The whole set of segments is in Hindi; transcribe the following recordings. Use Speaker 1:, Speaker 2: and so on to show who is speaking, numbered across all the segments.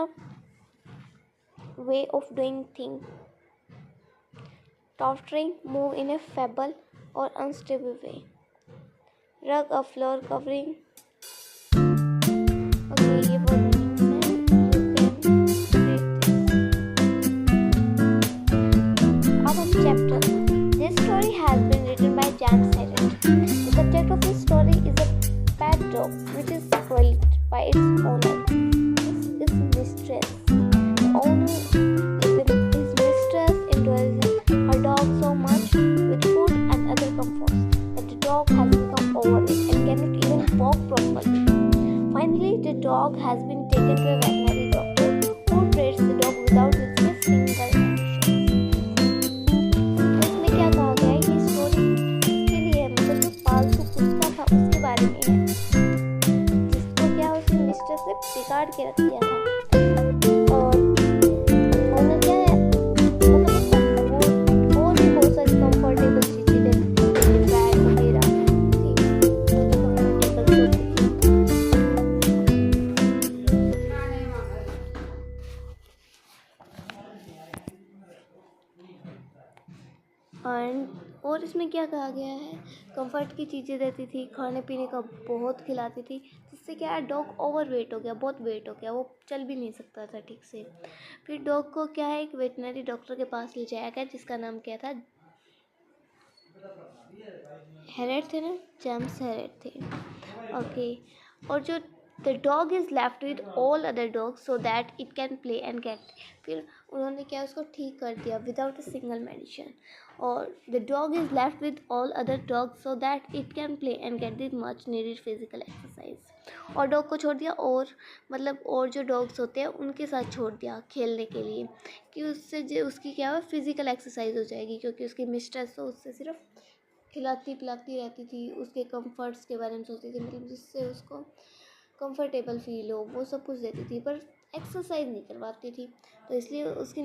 Speaker 1: a way of doing things. Tottering, move in a feeble or unstable way. Rug, a floor covering. Okay, ये बहुत chapter. This story has been written by James Herriot. The subject of this story is a pet dog which is spoiled by its owner. This is mistress. The owner his mistress indulges her dog so much with food and other comforts that the dog has become overweight and cannot even walk properly. Finally, the dog has been taken to a veterinary doctor who treats the dog without using a single बिगाड़ के रख दिया था और उन्होंने क्या है और भी बहुत सारी कंफर्टेबल चीजें बैग वगैरह और इसमें क्या कहा गया है, कंफर्ट की चीज़ें देती थी, खाने पीने का बहुत खिलाती थी, जिससे क्या है डॉग ओवर वेट हो गया, बहुत वेट हो गया, वो चल भी नहीं सकता था ठीक से। फिर डॉग को क्या है एक वेटनरी डॉक्टर के पास ले जाया गया जिसका नाम क्या था, हेरेट थे ना, जेम्स हेरेट थे। ओके, और जो the dog is left with all other dogs so that it can play and get. फिर उन्होंने क्या उसको ठीक कर दिया विदाउट अ सिंगल मेडिसिन। और the dog is left with all other dogs so that it can play and get the much needed physical exercise. और डॉग को छोड़ दिया और मतलब और जो डॉग्स होते हैं उनके साथ छोड़ दिया खेलने के लिए कि उससे जो उसकी क्या है फिजिकल एक्सरसाइज हो जाएगी, क्योंकि उसकी मिस्ट्रेस तो उससे सिर्फ खिलाती पिलाती रहती थी, उसके कंफर्ट्स के बारे में सोचती थी, मतलब जिससे उसको कंफर्टेबल फील हो वो सब कुछ देती थी, पर एक्सरसाइज नहीं करवाती थी। तो इसलिए उसकी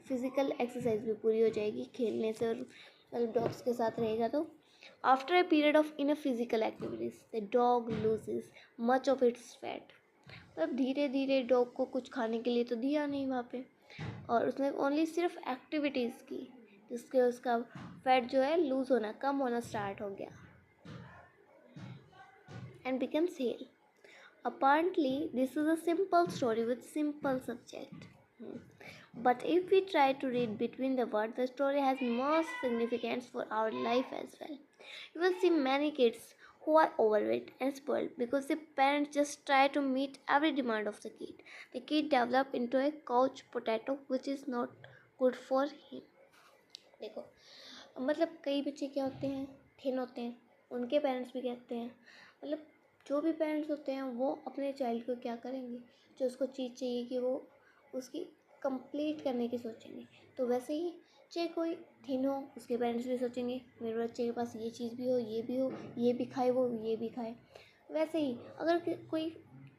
Speaker 1: फिज़िकल एक्सरसाइज भी पूरी हो जाएगी खेलने से, और मतलब डॉग्स के साथ रहेगा। तो after a period of in physical activities the dog loses much of its fat. मतलब धीरे धीरे डॉग को कुछ खाने के लिए तो दिया नहीं वहाँ पे, और उसने ओनली सिर्फ एक्टिविटीज़ की जिसके उसका फैट जो है लूज होना, कम होना स्टार्ट हो गया and becomes hale. Apparently, this is a simple story with simple subject. But if we try to read between the words, the story has most significance for our life as well. You will see many kids who are overweight and spoiled because the parents just try to meet every demand of the kid. The kid develop into a couch potato which is not good for him. देखो मतलब कई बच्चे क्या होते हैं, थिन होते हैं, उनके पेरेंट्स भी कहते हैं, मतलब जो भी पेरेंट्स होते हैं वो अपने चाइल्ड को क्या करेंगे, जो उसको चीज़ चाहिए कि वो उसकी कंप्लीट करने की सोचेंगे। तो वैसे ही चाहे कोई थिन हो उसके पेरेंट्स भी सोचेंगे मेरे बच्चे के पास ये चीज़ भी हो, ये भी हो, ये भी खाए, वो ये भी खाए। वैसे ही अगर कोई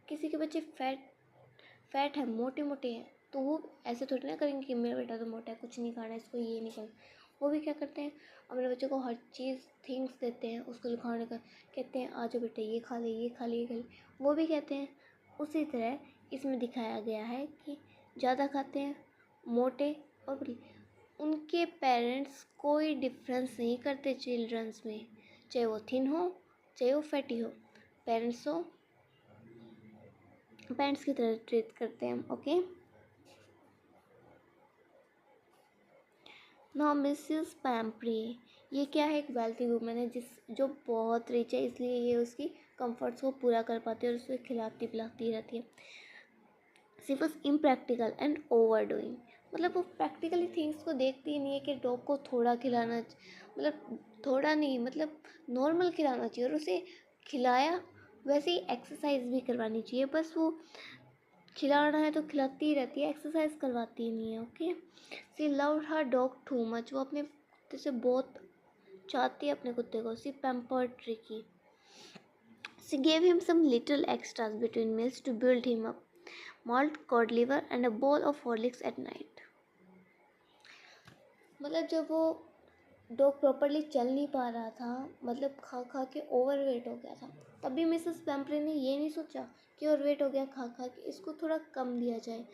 Speaker 1: किसी के बच्चे फैट है, मोटे मोटे हैं, तो वो ऐसे थोड़ी ना करेंगे कि मेरा बेटा तो मोटा है, कुछ नहीं खाना, इसको ये नहीं खाना। वो भी क्या करते हैं, अपने बच्चे को हर चीज़ थिंग्स देते हैं उसको खाने का, कहते हैं आज बेटा ये खा ले, ये खा ले, ये खा ले, वो भी कहते हैं। उसी तरह इसमें दिखाया गया है कि ज़्यादा खाते हैं, मोटे और बड़े, उनके पेरेंट्स कोई डिफरेंस नहीं करते चिल्ड्रंस में, चाहे वो थिन हो चाहे वो फैटी हो, पेरेंट्स की तरह ट्रीट करते हैं। ओके, नाउ मिसेस पैम्प्री, ये क्या है, एक वेल्थी वूमेन है जो बहुत रिच है, इसलिए ये उसकी कंफर्ट्स को पूरा कर पाती है और उसे खिलाती पिलाती रहती है। She was impractical and over doing, मतलब वो प्रैक्टिकली थिंग्स को देखती ही नहीं है कि डॉग को थोड़ा खिलाना, मतलब थोड़ा नहीं, मतलब नॉर्मल खिलाना चाहिए, और उसे खिलाया वैसे ही एक्सरसाइज भी करवानी चाहिए, बस वो खिलाना है तो खिलाती ही रहती है, एक्सरसाइज करवाती ही नहीं है। Okay, she loved her dog too much, वो अपने कुत्ते से बहुत चाहती है अपने कुत्ते को। She pampered Tricki, she gave him some little extras between meals to build him up, malt, cod liver and a bowl of Horlicks at night. मतलब जब वो डॉग प्रॉपरली चल नहीं पा रहा था, मतलब खा खा के ओवरवेट हो गया था। तब भी मिसेस पैम्परे ने ये नहीं सोचा कि ओवरवेट हो गया खा खा के, इसको थोड़ा कम दिया जाए।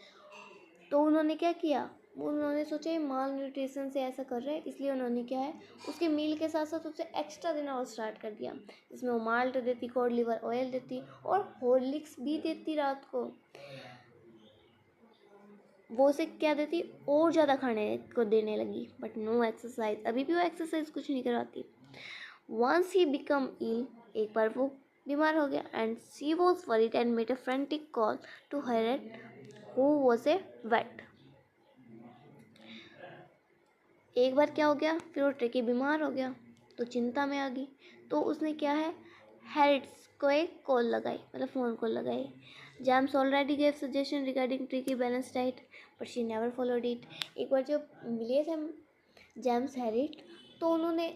Speaker 1: तो उन्होंने क्या किया, उन्होंने सोचा ये माल न्यूट्रिशन से ऐसा कर रहे हैं, इसलिए उन्होंने क्या है, उसके मील के साथ साथ उसे एक्स्ट्रा देना और स्टार्ट कर दिया, जिसमें वो माल्ट देती, कॉड लिवर ऑयल देती और हॉर्लिक्स भी देती रात को। वो उसे क्या देती, और ज़्यादा खाने को देने लगी। बट नो एक्सरसाइज, अभी भी वो एक्सरसाइज कुछ नहीं करवाती। वंस ही बिकम इल, एक बार वो बीमार हो गया, and she was worried and made a frantic call to her who was a vet. एक बार क्या हो गया, फिर वो ट्रिकी बीमार हो गया तो चिंता में आ गई। तो उसने क्या है, हेरिट्स को एक कॉल लगाई, मतलब फ़ोन कॉल लगाई। James already gave suggestion regarding Tricki balance diet but she never followed it. एक बार जब मिले थे जेम्स हेरिट, तो उन्होंने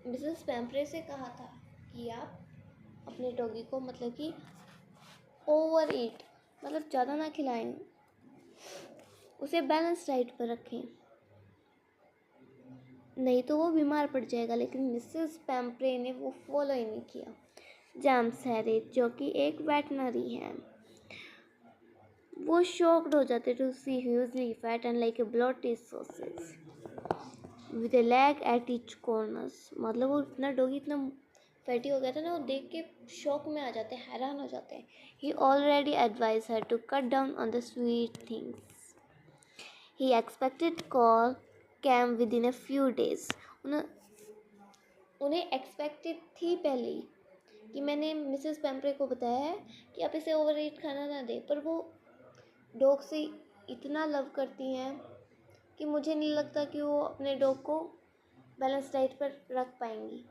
Speaker 1: मिसेस पैम्परे से कहा था कि आप अपने डॉगी को मतलब कि ओवर ईट, मतलब ज़्यादा ना खिलाएं, उसे बैलेंस डाइट पर रखें, नहीं तो वो बीमार पड़ जाएगा। लेकिन मिसेस पैम्परे ने वो फॉलो ही नहीं किया। जेम्स हैरिट, जो कि एक वेटनरी है, वो शॉक्ड हो जाते to see hugely fat and like a bloaty sausage with a leg at each corners. मतलब वो इतना डॉगी इतना फैटी हो गया था ना, वो देख के शॉक में आ जाते हैं, हैरान हो जाते हैं। He already advise her to cut down on the sweet things. He expected call came within a few days. उन्हें एक्सपेक्टेड थी पहले ही कि मैंने मिसेस पैम्परे को बताया है कि आप इसे ओवर ईट खाना ना दें, पर वो डॉग से इतना लव करती हैं कि मुझे नहीं लगता कि वो अपने डॉग को बैलेंस डाइट पर रख पाएंगी।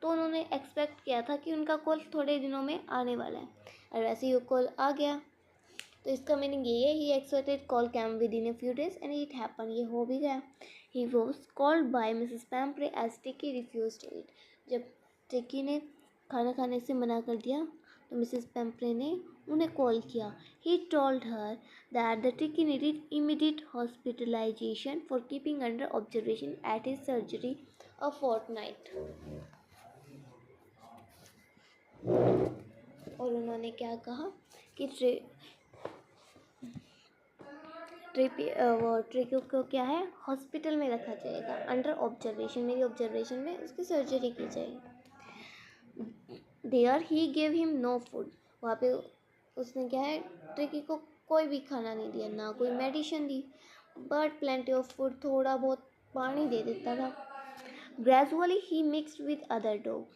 Speaker 1: तो उन्होंने एक्सपेक्ट किया था कि उनका कॉल थोड़े दिनों में आने वाला है, और वैसे ही वो कॉल आ गया। तो इसका मीनिंग ये है, he expected call came within a few days and it happen, ये हो भी गया। He was called by Mrs Pamphrey as Tricki refuse to eat. जब टिकी ने खाना खाने से मना कर दिया तो मिसेस पैम्परे ने उन्हें कॉल किया। He told her that the Tricki needed immediate hospitalisation for keeping under observation at his surgery a fortnight. और उन्होंने क्या कहा कि ट्रिको को क्या है, हॉस्पिटल में रखा जाएगा, अंडर ऑब्जर्वेशन, मेरी ऑब्जर्वेशन में उसकी सर्जरी की जाएगी। There he gave him no food, वहाँ पे उसने क्या है, ट्रिकी को कोई भी खाना नहीं दिया, ना कोई medicine the, but plenty of food, थोड़ा बहुत पानी दे देता था। Gradually he mixed with other dog,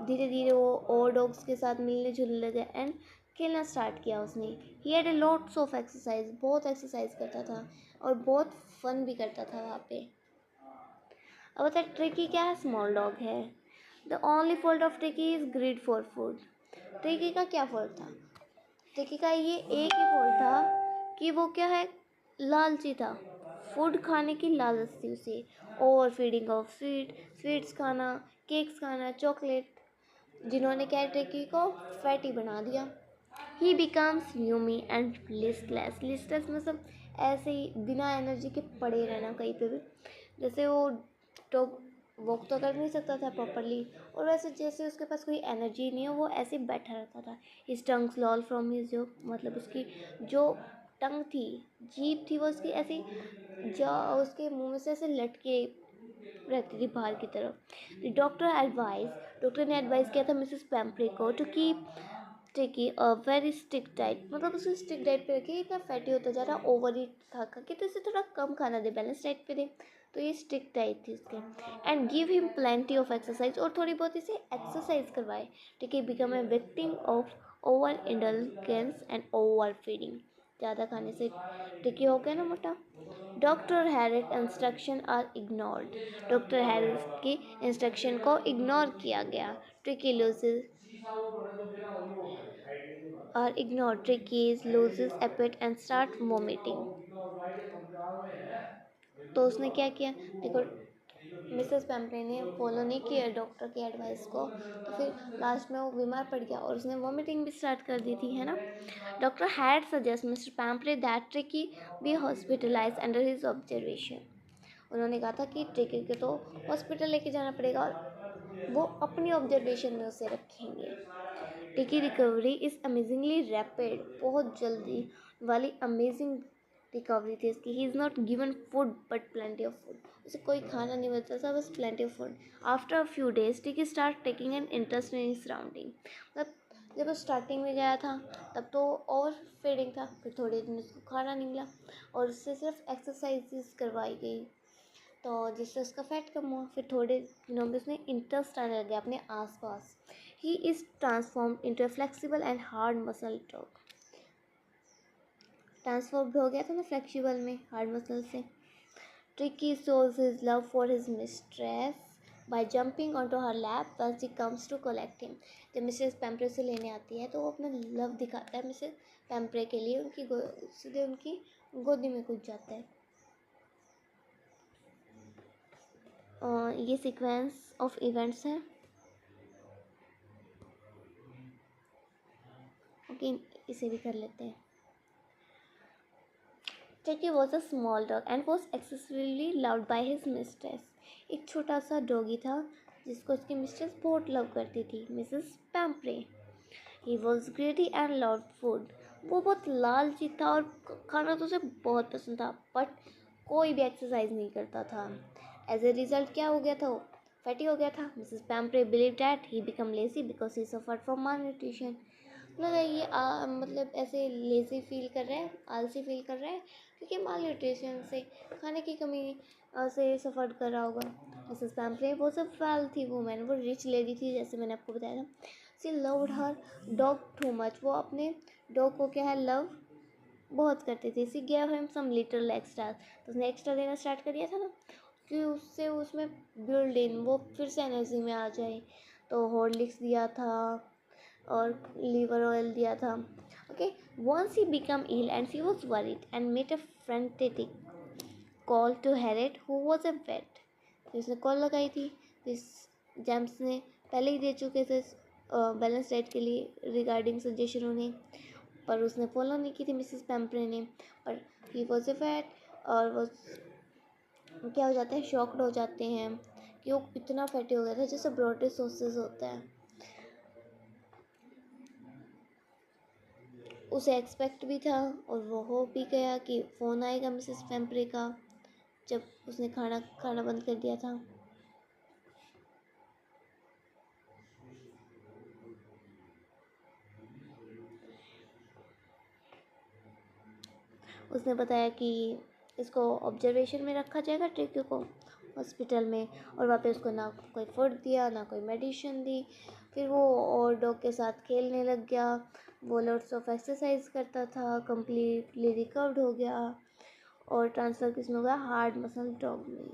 Speaker 1: धीरे धीरे वो और डॉग्स के साथ मिलने जुलने लगे एंड खेलना स्टार्ट किया उसने। He had a lots of exercise, बहुत एक्सरसाइज करता था और बहुत फन भी करता था वहाँ पे। अब बता, ट्रिकी क्या है, स्मॉल डॉग है। The only fault of tricky is greed for food. Tricky का क्या फॉल्ट था, ट्रिकी का ये एक ही फॉल्ट था कि वो क्या है, लालची था, फूड खाने की लालच थी उसे। ओवर फीडिंग ऑफ स्वीट्स खाना, केक्स खाना, चॉकलेट, जिन्होंने क्या ट्रिकी को फैटी बना दिया। ही बिकम्स ह्यूमी एंड लिस्टलेस मतलब ऐसे ही बिना एनर्जी के पड़े रहना कहीं पे भी। जैसे वो तो वॉक तो कर नहीं सकता था प्रॉपरली, और वैसे जैसे उसके पास कोई एनर्जी नहीं है, वो ऐसे ही बैठा रहता था। His tongue lol from his, जो मतलब उसकी जो टंग थी, जीभ थी, वो उसकी ऐसे जो उसके मुंह में से ऐसे लटके रहती थी बाहर की तरफ। डॉक्टर ने एडवाइस किया था मिसेस पैम्परे को to keep Tricki a very strict diet, मतलब उसे स्ट्रिक्ट डाइट पे रखिए, इतना फैटी होता जा रहा, ओवर ईट खा खा के, तो इसे थोड़ा कम खाना दे, बैलेंस डाइट पे दे। तो ये स्ट्रिक्ट डाइट थी उसके। And give him plenty of exercise, और थोड़ी बहुत इसे एक्सरसाइज करवाए। Tricki become a victim of over indulgence and over feeding, ज़्यादा खाने से टिकी हो गया ना मोटा। Doctor Herriot instruction are ignored, doctor Harris की इंस्ट्रक्शन को इग्नोर किया गया। Tricki loses are ignored, trickies, loses appetite and start vomiting। तो उसने क्या किया, देखो मिसेस पैम्परे ने फॉलो नहीं किया डॉक्टर की एडवाइस को, तो फिर लास्ट में वो बीमार पड़ गया और उसने वॉमिटिंग भी स्टार्ट कर दी थी, है ना। Doctor had suggest Mr Pamphrey that Tricki be hospitalise under his observation. उन्होंने कहा था कि ट्रिकी को तो हॉस्पिटल लेके जाना पड़ेगा और वो अपनी ऑब्जर्वेशन में उसे रखेंगे। Tricky recovery is amazingly rapid, बहुत जल्दी वाली अमेजिंग रिकवरी थी इसकी। He is not given food but plenty of food, उसे कोई खाना नहीं मिलता था, बस plenty of food. After a few days tricky start taking an interest in surrounding. मतलब जब वो स्टार्टिंग में गया था तब तो और फीडिंग था, फिर थोड़े दिन उसको खाना नहीं मिला और उससे सिर्फ एक्सरसाइजेस करवाई गई तो जिससे उसका फैट कम हुआ। फिर थोड़े दिनों में उसने इंटरेस्ट आने लगे अपने आसपास। He is transformed into a flexible and hard muscle dog. Transformed हो गया था ना फ्लेक्सिबल में हार्ड मसल से। Tricky shows his love for his mistress by jumping onto her lap when she comes to collect him। जब मिसेस पैम्परे से लेने आती है तो वो अपना लव दिखाता है मिसेस पैम्परे के लिए, सीधे उनकी गोदी में कूद जाता है। ये सीक्वेंस ऑफ इवेंट्स हैं। ओके, इसे भी कर लेते हैं। Tricky was a small dog and was excessively loved by his mistress। एक छोटा सा डॉगी था जिसको उसकी मिस्ट्रेस बहुत लव करती थी, Mrs Pamphrey. He was greedy and loved food. वो बहुत लालची था और खाना तो उसे बहुत पसंद था, बट कोई भी एक्सरसाइज नहीं करता था। एज ए रिजल्ट क्या हो गया था, वो फैटी हो गया था। Mrs Pamphrey believe that he become lazy because he suffered from malnutrition. मतलब ये मतलब ऐसे लेजी फील कर रहा है, आलसी फील कर रहा है क्योंकि माल न्यूट्रिशन से, खाने की कमी से सफ़र कर रहा होगा। मिसेस पैम्परे वो सब फैल थी वूमेन, वो रिच लेडी थी जैसे मैंने आपको बताया था। She loved her dog too much. वो अपने डॉग को क्या है लव बहुत करती थी। She gave him some little extra. तो उसने एक्स्ट्रा देना स्टार्ट कर दिया था ना कि उससे उसमें बिल्ड इन वो फिर से एनर्जी में आ जाए। तो हॉर्लिक्स दिया था और लीवर ऑयल दिया था। Okay, once he become ill and she was worried and made a frantic call to Herriot who was a vet. तो इसने कॉल लगाई थी, इस जेम्स ने पहले ही दे चुके थे बैलेंस डाइट के लिए रिगार्डिंग सजेशन उन्हें, पर उसने फॉलो नहीं की थी मिसेस पैम्परे ने। पर ही वॉज अ फैट और वो क्या हो जाते हैं, शॉक्ड हो जाते हैं कि वो इतना फैटी हो गया था जैसे ब्रोटिसोसिस होता है। उसे एक्सपेक्ट भी था और वो हो भी गया कि फ़ोन आएगा मिसेस पैम्परे का जब उसने खाना बंद कर दिया था। उसने बताया कि इसको ऑब्जर्वेशन में रखा जाएगा ट्रिकी को हॉस्पिटल में, और वहाँ पे उसको ना कोई फूड दिया ना कोई मेडिसिन दी। फिर वो और डॉग के साथ खेलने लग गया, वो लॉट्स ऑफ एक्सरसाइज करता था, कम्प्लीटली रिकवर्ड हो गया और ट्रांसफ़र किसमें हो गया, हार्ड मसल डॉग में।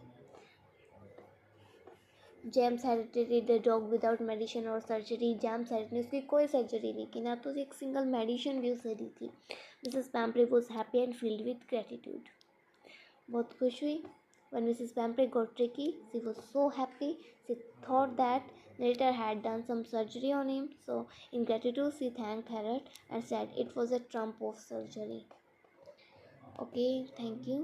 Speaker 1: James treated the dog without medicine और सर्जरी। जेम्स हेरिट ने उसकी कोई सर्जरी नहीं की, ना तो एक सिंगल मेडिसिन भी उसे दी थी। Mrs Pamphrey was happy and filled with gratitude. बहुत खुश हुई। When Mrs. Pampre got Tricky, she was so happy. She thought that Narrator had done some surgery on him. So, in gratitude, she thanked Harriet and said it was a trump of surgery. Okay, thank you.